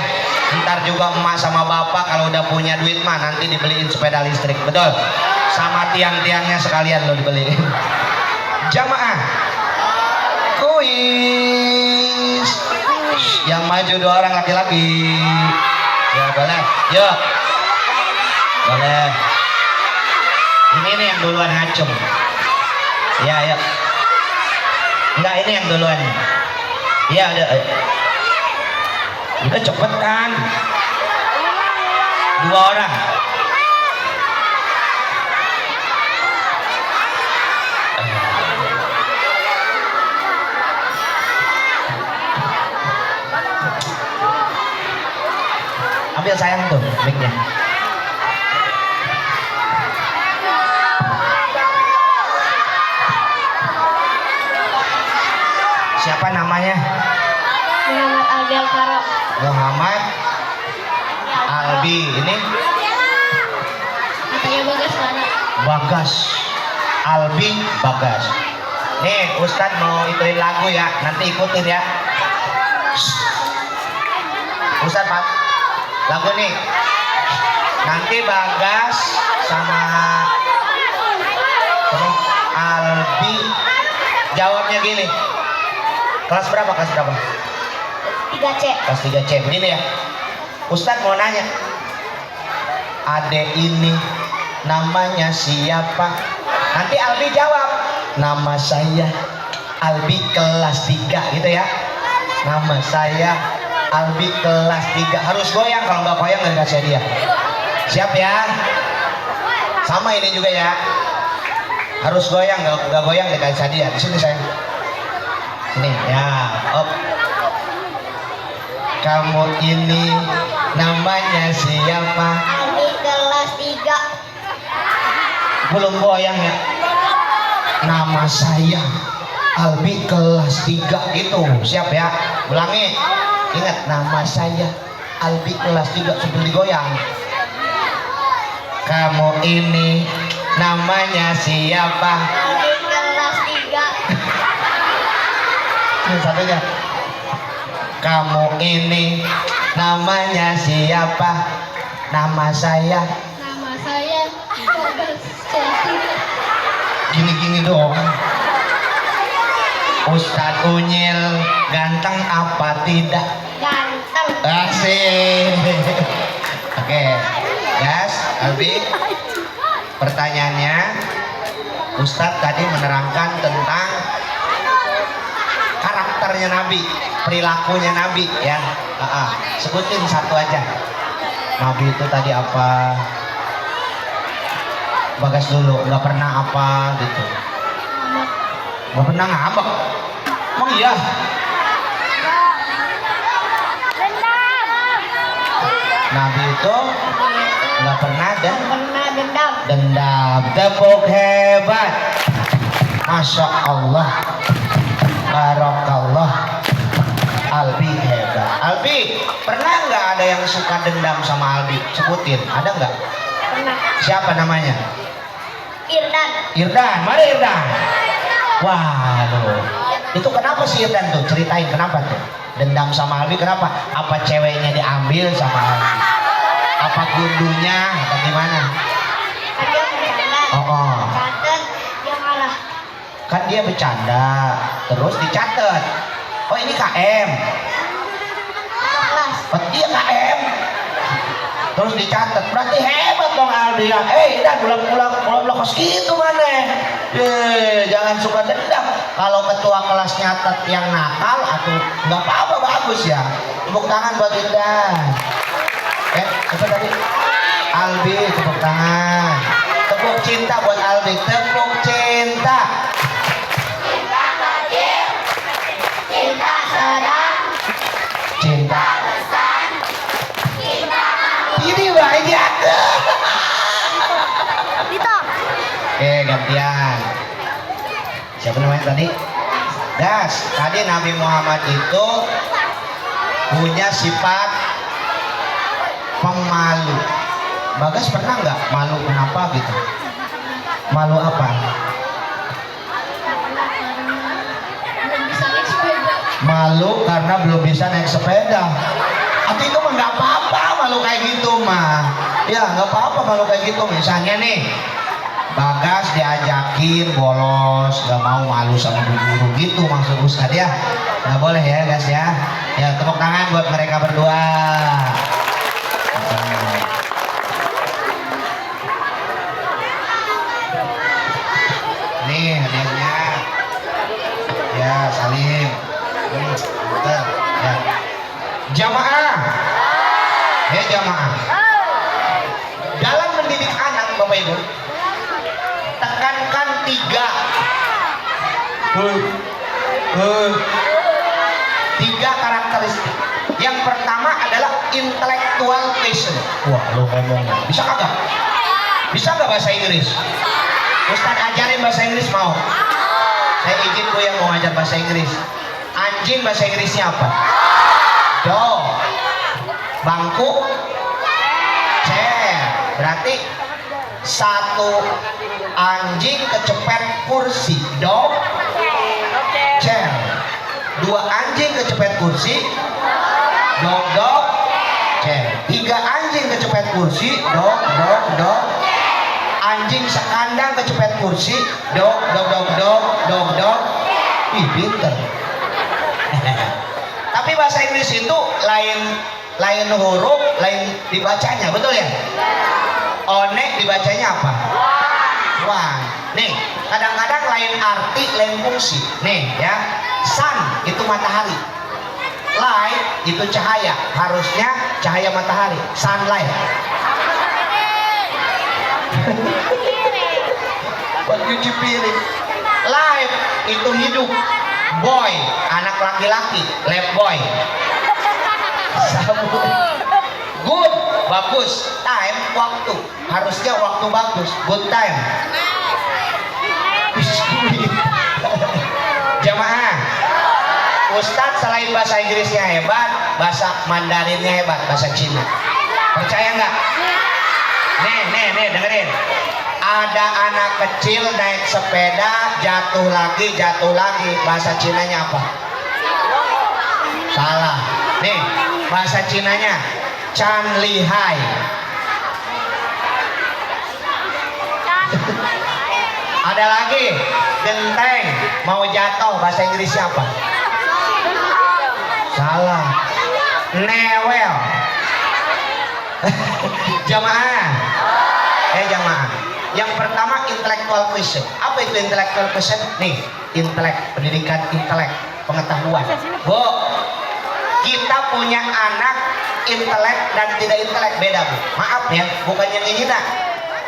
Ntar juga emak sama bapak kalau udah punya duit mah nanti dibeliin sepeda listrik, betul? Sama tiang-tiangnya sekalian lo dibeliin. Jamaah, kuis. Yang maju 2 orang laki-laki. Ya boleh. Yuk. Boleh. Ini nih yang duluan ngacung. Ya, ya. Enggak, ini yang duluan. Iya, udah. Udah cepetan. 2 orang. Ambil sayang tuh mic-nya. Siapa namanya? Muhammad Albi Alfaro. Muhammad Albi. Ini Katanya Bagas mana? Bagas. Albi Bagas. Nih Ustadz mau ituin lagu ya. Nanti ikutin ya. Ustadz Pak, lagu nih. Nanti Bagas sama Albi jawabnya gini. Kelas berapa? Kelas berapa? 3C. Kelas 3C. Begini ya. Ustadz mau nanya. Adek ini namanya siapa? Nanti Albi jawab. Nama saya Albi kelas 3 gitu ya. Nama saya Albi kelas 3. Harus goyang, kalau nggak goyang nggak dikasih hadiah. Siap ya? Sama ini juga ya. Harus goyang, nggak goyang dikasih hadiah. Di sini sayang. Sini ya. Op. Kamu ini namanya siapa? Albi kelas 3. Belum goyang ya. Nama saya Albi kelas 3 gitu. Siap ya? Ulangi. Ingat, nama saya Albi kelas 3 sebelum digoyang. Kamu ini namanya siapa? Albi kelas 3. Ini satunya. Kamu ini namanya siapa? Nama saya. Nama saya Bagas Jati. Gini-gini doang. Ustadz Unyil ganteng apa tidak? Ganteng. Asik. Oke, guys, Albi. Pertanyaannya, Ustadz tadi menerangkan tentang karakternya Nabi, perilakunya Nabi ya. Sebutin satu aja. Nabi itu tadi apa? Bagas dulu, nggak pernah apa gitu. Nggak pernah ngambek. Emang iya? Nabi itu nggak pernah Dendam. dendam. Tepuk hebat. Masya Allah. Barakallah. Albi hebat. Albi, pernah nggak ada yang suka dendam sama Albi? Sebutin, ada nggak? Pernah. Siapa namanya? Irdan. Irdan. Mana Irdan? Waduh. Itu kenapa sih Irdan tuh? Ceritain kenapa tuh? Dendam sama Albi kenapa? Apa ceweknya diambil sama Albi? Apa gundunya? Atau gimana? Kan dia bercanda. Oh. Catet, dia malah. Kan dia bercanda, terus dicatat. Oh ini KM. Kelas. Oh dia KM. Terus dicatat. Berarti hebat dong Albi ya. Dan pulang kos gitu mana? Jangan suka dendam. Kalau ketua kelas nyatet yang nakal, atau nggak apa-apa, bagus ya. Tepuk tangan buat Irdan. Apa tadi? Albi, tepuk tangan. Tepuk cinta buat Albi. Tepuk cinta. Cinta sedang. Cinta. Ini banyak. Dito. Oke, gantian. Siapa namanya tadi? Das. Tadi Nabi Muhammad itu punya sifat pemalu. Bagas pernah nggak malu kenapa gitu? Malu apa? Belum bisa naik sepeda. Malu karena belum bisa naik sepeda. Atau itu mah nggak apa-apa malu kayak gitu mah. Ya nggak apa-apa malu kayak gitu. Misalnya nih, Bagas diajakin bolos, gak mau, malu sama bu guru gitu maksud Ustadz ya. Nggak boleh ya guys ya. Ya tepuk tangan buat mereka berdua. Nih hadiahnya. Ya salim. Betul. Ya. Jamaah. Ya jamaah. Dalam mendidik anak Bapak Ibu, tekankan 3. Tiga karakteristik. Yang pertama adalah intellectual quotient. Wah, lo ngomongnya bisa kagak? Bisa nggak bahasa Inggris? Ustadz ajarin bahasa Inggris mau? Saya izin gue yang mau ngajar bahasa Inggris. Anjing bahasa Inggrisnya apa? Dog. Bangku? Chair. Berarti satu anjing kecepet kursi. Dog. Chair. 2 anjing kecepet kursi. Dog, dog. Chair. 3 anjing kecepet kursi. Dog, dog, dog. Anjing sekandang kecepet kursi. Dog, dog, dog, dog, dog, dog. Ih, pinter. Tapi bahasa Inggris itu lain huruf, lain dibacanya, betul ya? One dibacanya apa? One. Nih, kadang-kadang lain arti, lain fungsi. Nih ya, sun itu matahari, light itu cahaya, harusnya cahaya matahari, sunlight. Buat cuci piring. Life itu hidup. Boy, anak laki-laki, lab boy. Good, bagus. Time, waktu. Harusnya waktu bagus. Good time. Jamaah, Ustadz selain bahasa Inggrisnya hebat, bahasa Mandarinnya hebat, bahasa Cina. Percaya nggak? Nih, dengerin. Ada anak kecil naik sepeda, jatuh lagi. Bahasa Cinanya apa? Salah. Nih, bahasa Cinanya Chan Li Hai. Ada lagi, genteng mau jatuh, bahasa Inggrisnya apa? Salah. Newel. Jamaah. Jamaah. Yang pertama intellectual quotient. Apa itu intellectual quotient? Nih, intelek, pendidikan intelek, pengetahuan. Bu, kita punya anak intelek dan tidak intelek, beda bu. Maaf ya, bukan yang ini nak.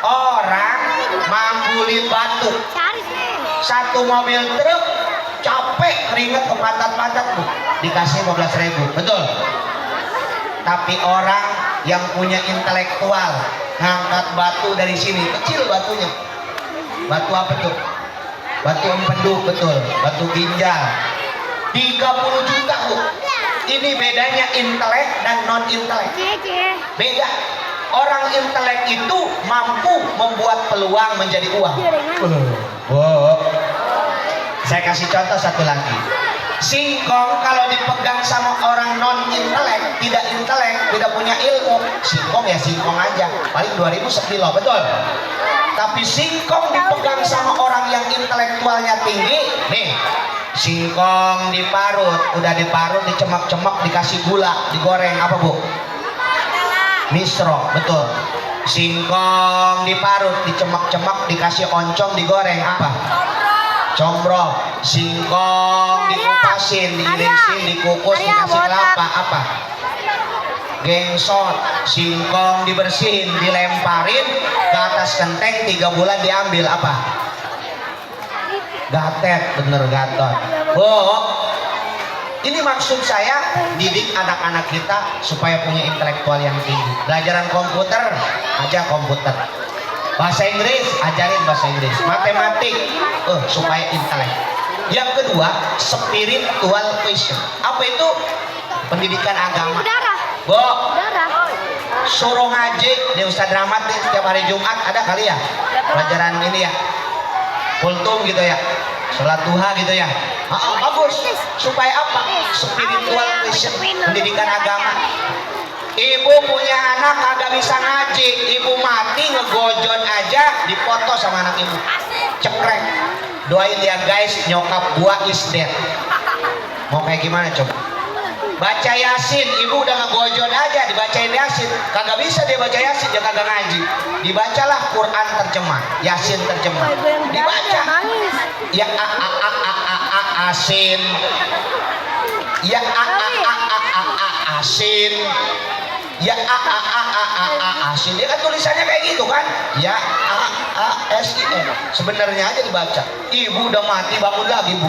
Orang manggulin batu, satu mobil truk capek keringet ke pantat-pantat bu, dikasih 15.000, betul. Tapi orang yang punya intelektual ngangkat batu dari sini, kecil batunya. Batu apa tuh? Batu empedu, betul. Batu ginjal. 30 juta bu. Ini bedanya intelek dan non intelek. Beda. Orang intelek itu mampu membuat peluang menjadi uang. Saya kasih contoh satu lagi. Singkong kalau dipegang sama orang non intelek, tidak punya ilmu, singkong ya singkong aja, paling 2.000 sekilo, betul. Tapi singkong dipegang sama orang yang intelektualnya tinggi, nih, singkong diparut, udah diparut, dicemak-cemak, dikasih gula, digoreng, apa bu? Misro, betul. Singkong diparut, dicemak-cemak, dikasih oncom, digoreng, apa? Combro. Singkong dikupasin, diirisin, dikukus, dikasih kelapa, apa? Gengsot. Singkong dibersihin, dilemparin ke atas genteng, 3 bulan diambil, apa? Gatet, bener gatot. Bu, ini maksud saya didik anak-anak kita supaya punya intelektual yang tinggi. Pelajaran komputer, aja komputer. Bahasa Inggris, ajarin bahasa Inggris. Matematik, supaya intelek. Yang kedua, spiritual quotient. Apa itu? Pendidikan agama. Bu, suruh ngaji di Ustadz Rahmat nih, setiap hari Jumat ada kali ya? Pelajaran ini ya, kultum gitu ya, sholat duha gitu ya. Bagus. Supaya apa? Spiritual quotient, pendidikan agama. Ibu punya anak kagak bisa ngaji, ibu mati ngegojon aja dipoto sama anak ibu. Cekrek. Doain ya guys, nyokap gua is dead. Mau kayak gimana coba? Baca Yasin, ibu udah ngegojon aja dibacain Yasin. Kagak bisa dia baca Yasin, dia kagak ngaji. Dibacalah Quran terjemah, Yasin terjemah. Dibaca. Ya asin. Ya asin. Ya asin. Dia kan tulisannya kayak gitu kan? Ya asin. Sebenarnya aja dibaca. Ibu udah mati, bangun lagi, Bu.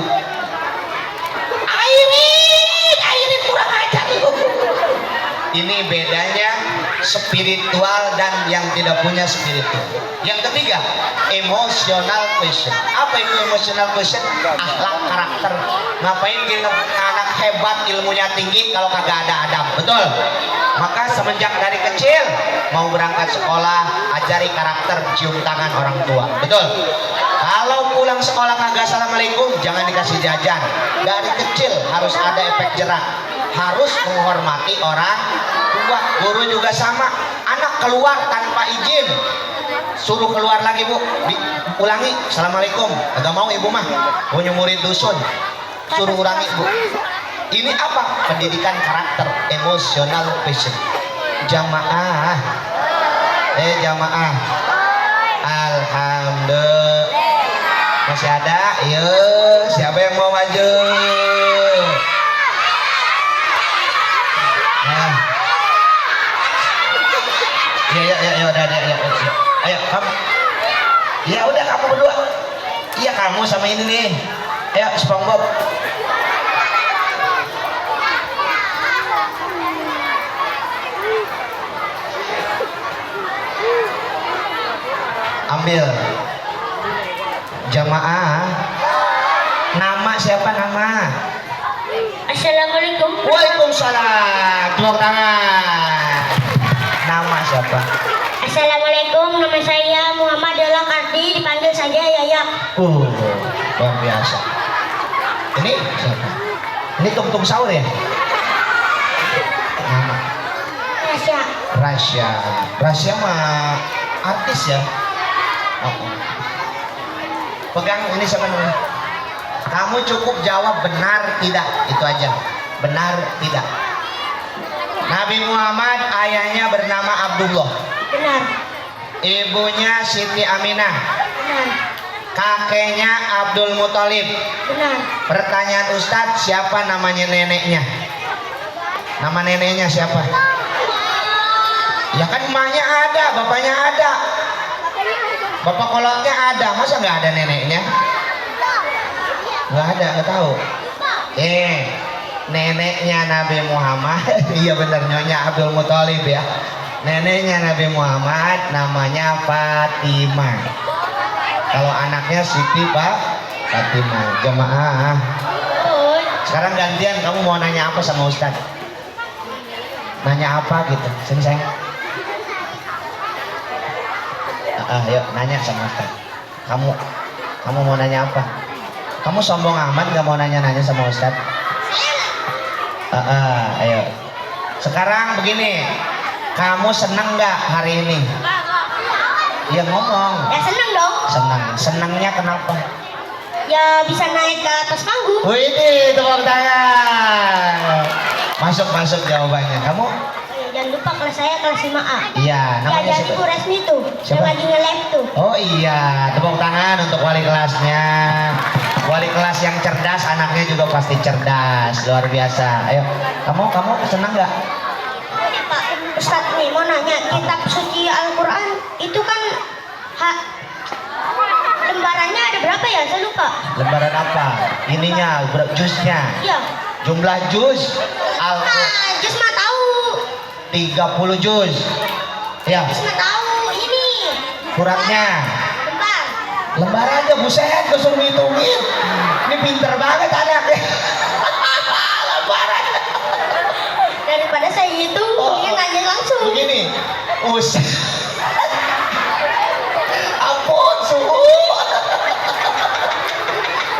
Airin kurang ajar lu. Ini bedanya spiritual dan yang tidak punya spiritual. Yang ketiga, emotional question. Apa itu emotional question? Akhlak, karakter. Ngapain kita anak hebat, ilmunya tinggi kalau kagak ada adab, betul? Maka semenjak dari kecil mau berangkat sekolah, ajari karakter, cium tangan orang tua, betul? Kalau pulang sekolah kagak assalamualaikum, jangan dikasih jajan. Dari kecil harus ada efek jerak, harus menghormati orang tua. Guru juga sama. Anak keluar tanpa izin, suruh keluar lagi, Bu, ulangi assalamualaikum. Agak mau ibu mah, punya murid dusun, suruh ulangi, Bu. Ini apa? Pendidikan karakter, emotional passion. Jamaah, jamaah. Alhamdulillah. Masih ada? Iya. Siapa yang mau maju? Nah. Ya, udah, ya. Ayo, kamu. Ya udah, kamu berdua. Iya, kamu sama ini nih. Ayo, SpongeBob. Ambil. Jamaah. Nama siapa nama? Assalamualaikum. Waalaikumsalam. Tepuk tangan. Nama siapa? Assalamualaikum, nama saya Muhammad Dela Kardi, dipanggil saja Yaya. Luar biasa. Ini siapa? Ini tung sahur ya? Nama? Rasya. Rasya. Rasya mah artis ya? Oh. Pegang ini siapa namanya? Kamu cukup jawab benar tidak, itu aja. Benar tidak. Nabi Muhammad ayahnya bernama Abdullah. Benar. Ibunya Siti Aminah. Benar. Kakeknya Abdul Muthalib. Benar. Pertanyaan Ustadz, siapa namanya neneknya? Nama neneknya siapa? Ya kan emaknya ada, bapaknya ada. Bapak kolotnya ada, masa nggak ada neneknya? Nggak ada, nggak tahu. Neneknya Nabi Muhammad, iya benar, nyonya Abdul Muthalib ya. Neneknya Nabi Muhammad namanya Fatimah. Kalau anaknya Siti Fatimah. Jamaah. Sekarang gantian, kamu mau nanya apa sama Ustadz? Nanya apa gitu? Sini sayang. Yuk nanya sama Ustadz. Kamu mau nanya apa? Kamu sombong amat nggak mau nanya-nanya sama Ustadz? Ayo. Sekarang begini, kamu senang nggak hari ini? Ya ngomong. Ya seneng dong. Senang. Senangnya kenapa? Ya bisa naik ke atas panggung. Wih, tepuk tangan. Masuk jawabannya. Kamu? Jangan lupa kelas saya kelas 5A. Iya, namanya ya, siapa? Ibu Resmi tuh. Siapa? Yang lagi nge-live tuh. Oh iya, tepuk tangan untuk wali kelasnya. Wali kelas yang cerdas, anaknya juga pasti cerdas, luar biasa. Ayo, kamu senang nggak? Ini Pak Ustadz nih mau nanya, kitab suci Al-Quran itu kan lembarannya ada berapa ya? Saya lupa. Lembaran apa? Ininya, jusnya. Iya. Jumlah jus Al-Quran. Jus mah tahu. 30 juz. Ya. Jus mah tahu ini. Suratnya. Lembar aja, buset, gue suruh ngitungin. Ini pinter banget anaknya. Lembaran. Daripada saya hitung, ini nanya langsung. Begini, ampun, suhu.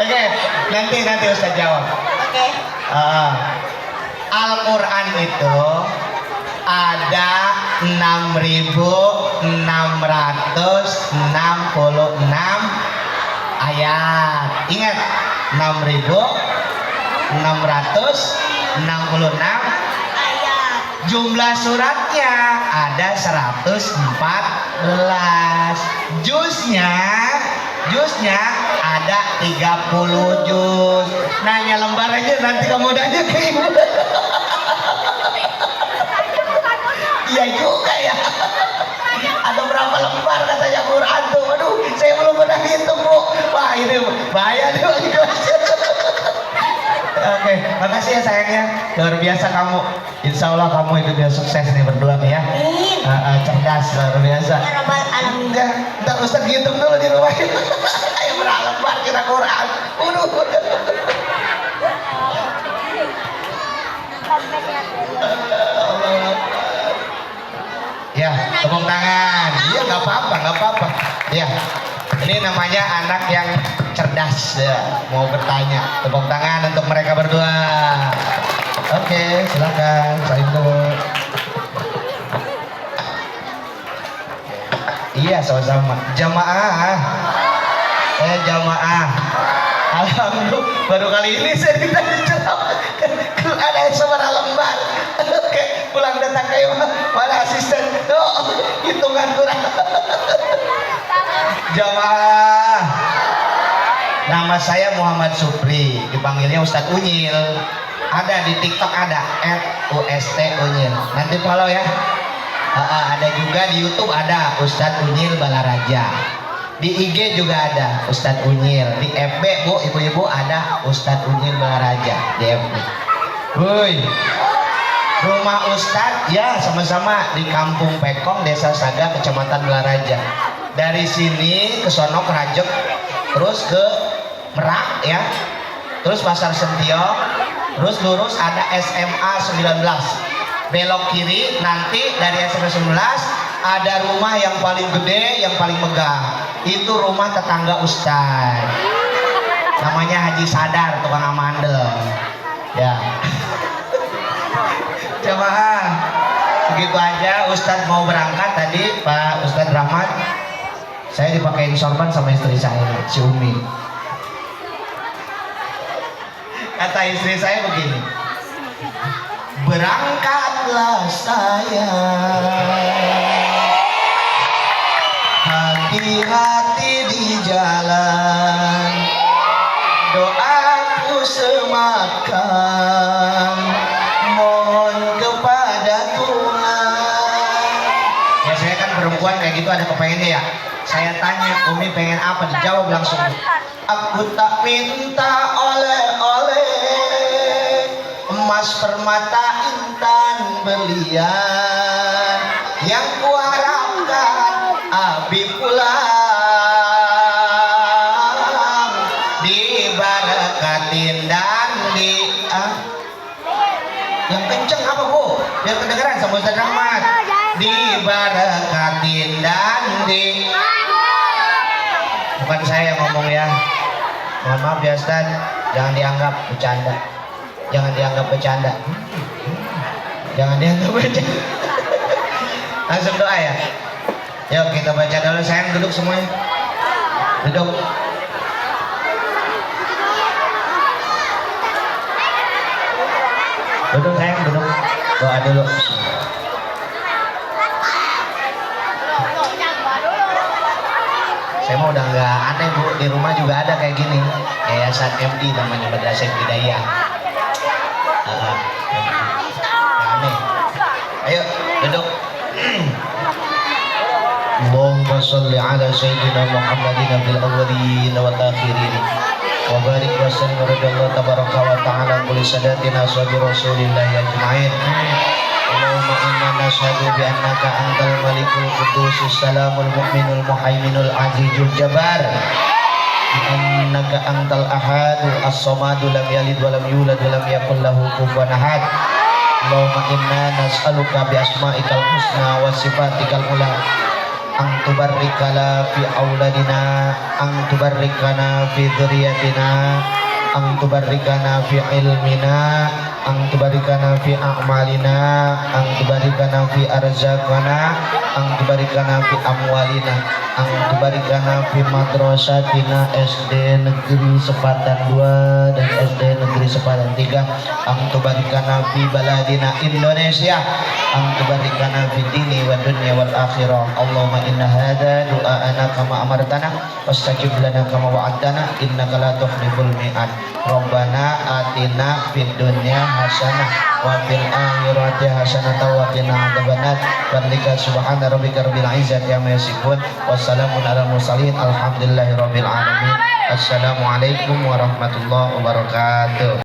Oke, nanti Ustaz jawab. Oke. Al-Quran itu ada 6.666 ayat. Ingat, 6.666 Ayat. jumlah suratnya ada 114. Juznya ada 30 juz. Nanya lembar aja nanti kamu nanya ke ibu. Iya juga ya. Ada berapa lembar katanya Quran tuh? Aduh, saya belum pernah hitung, Bu. Wah, ini bahaya nih bagi kelasnya. Oke, makasih ya sayangnya. Luar biasa kamu. Insya Allah kamu itu dia sukses nih berdua nih ya. Amin. Cerdas, luar biasa. Ya Rabbal Alamin. Ya, ntar Ustaz hitung dulu di rumah. Ayo berapa lembar kira Quran? Waduh. Ya, tepuk tangan. Iya, nggak apa-apa. Ya, ini namanya anak yang cerdas ya. Mau bertanya, tepuk tangan untuk mereka berdua. Oke, silakan. Salim dulu. Iya, sama-sama. Jamaah. Jamaah. Alhamdulillah, baru kali ini saya ditanya jawab. Ada yang seberapa lembar. Oke, pulang datang ke mana asisten. Oh, hitungan kurang. Jamaah. Nama saya Muhammad Supri, dipanggilnya Ustadz Unyil. Ada di TikTok ada @UST_Unyil. Nanti follow ya. Ada juga di YouTube ada Ustadz Unyil Balaraja. Di IG juga ada Ustadz Unyil. Di FB Bu, ibu-ibu ada Ustadz Unyil Balaraja di FB. Woi. Rumah Ustadz ya sama-sama di Kampung Pekong, Desa Saga, Kecamatan Balaraja. Dari sini ke sono ke Rajek, terus ke Merak ya. Terus Pasar Sentiong, terus lurus ada SMA 19. Belok kiri nanti dari SMA 19 ada rumah yang paling gede, yang paling megah. Itu rumah tetangga Ustadz. Namanya Haji Sadar, tukang amandel. Ya. Jemaah, segitu aja. Ustadz mau berangkat tadi, Pak Ustadz Rahmat. Saya dipakein sorban sama istri saya, si Umi. Kata istri saya begini, berangkatlah saya, hati-hati di jalan, doaku semakan, mohon kepada Tuhan. Ya saya kan perempuan kayak gitu ada kepengennya ya. Saya tanya, Umi pengen apa? Dijawab langsung. Aku tak minta oleh-oleh, emas permata intan berlian, yang kuharapkan abi pulang diberkatin dan yang kenceng apa Bu? Biar kedengeran sama Ustaz Rahmat. Diberkatin dan bukan saya yang ngomong ya. Mohon maaf ya Ustaz, jangan dianggap bercanda. Jangan dianggap bercanda. Jangan dianggap bercanda. Langsung doa ya. Yuk kita baca dulu, sayang duduk semuanya. Duduk. Duduk sayang, duduk. Doa dulu. Saya mau udah nggak aneh Bu, di rumah juga ada kayak gini. Yayasan MD namanya, Madrasah Hidayah. Aneh. Ayo duduk. Allahumma sholli ala sayyidina Muhammadin fil awwalin wal akhirin wa barik wa sallim wa radallahu tabaraka wa ta'ala kulli sadatina sahabi Rasulillah ajma'in. Allahumma inna nashhadu bi annaka antal malikul qudusus salamul mu'minul muhaiminul azizul jabbar, bi annaka antal ahadu as-samadu lam yalid wa lam yulad wa lam yakul lahu kufuwan ahad. Allahumma inna nas'aluka bi asma'ikal husna wa sifatikal ula ang tubarrikala fi auladina, ang tubarrikana fi dzurriyyatina, ang tubarrikana fi ilmina, ang tubarikana fi a'malina, ang tubarikana fi arzaqana, ang tubarikana fi amwalina, ang tubarikana fi madrasatina SD Negeri Sepatan 2 dan SD Negeri Sepatan 3, ang tubarikana fi baladina Indonesia, ang tubarikana fi dini wa dunya wal akhirah. Allahumma inna hadha du'aana kama amartana wastajib lana kama wa'adtana innaka la tukhliful mi'ad. Rabbana atina fid dunya hasanah wa fil akhirati hasanah wa qina adzabannar. Barika subhana rabbika rabbil izzati amma yasifun wassalamun alal mursalin alhamdulillahi rabbil alamin. Assalamualaikum warahmatullahi wabarakatuh.